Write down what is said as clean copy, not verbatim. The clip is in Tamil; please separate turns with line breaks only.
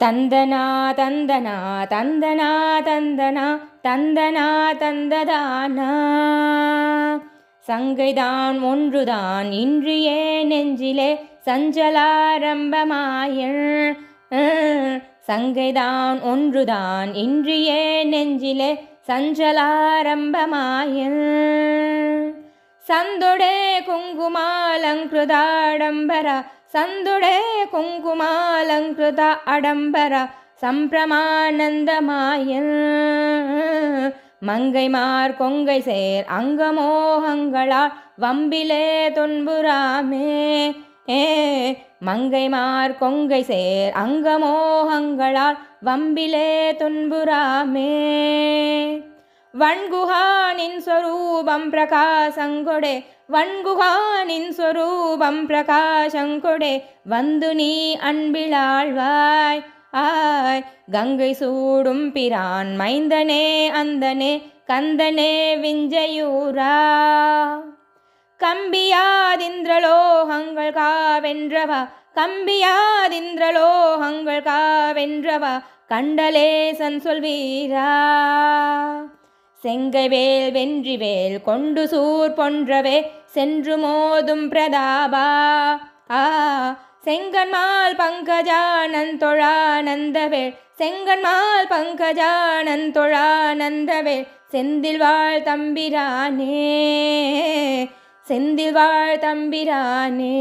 தந்தனா தந்தனா தந்தனா தந்தனா தந்தனா தந்ததானா. சங்கைதான் ஒன்றுதான் இன்று ஏன் நெஞ்சிலே சஞ்சலாரம்பமாயள். சங்கைதான் ஒன்றுதான் இன்று ஏன் நெஞ்சிலே சஞ்சலாரம்பமாயள். சந்தொடே குங்குமாலங்கிருத ஆடம்பர சந்துடே குங்குமாலங்கிருத ஆடம்பர சம்பிரமானந்தமாயல். மங்கைமார் கொங்கை சேர் அங்கமோகங்களால் வம்பிலே துன்புறாமே. மங்கைமார் கொங்கை சேர் அங்கமோகங்களால் வம்பிலே துன்புறாமே. வண்குகானின் சொரூபம் பிரகாசங்கொடே வண்குகானின் சொரூபம் பிரகாசங்கொடே வந்து நீ அன்பிலாழ்வாய். கங்கை சூடும் பிரான் மைந்தனே அந்தனே கந்தனே விஞ்சயூரா. கம்பியாதிந்திரலோகங்கள் காவென்றவா கம்பியாதிந்திரலோகங்கள் காவென்றவா கண்டலேசன் சொல்வீரா. செங்கைவேல் வென்றிவேல் கொண்டு சூர் பொன்றவே சென்று மோதும் பிரதாபா. செங்கன்மால் பங்கஜானந்தொழானந்தவேள் செங்கன்மால் பங்கஜானந்தொழானந்தவேள் செந்தில் வாழ் தம்பிரானே செந்தில் வாழ் தம்பிரானே.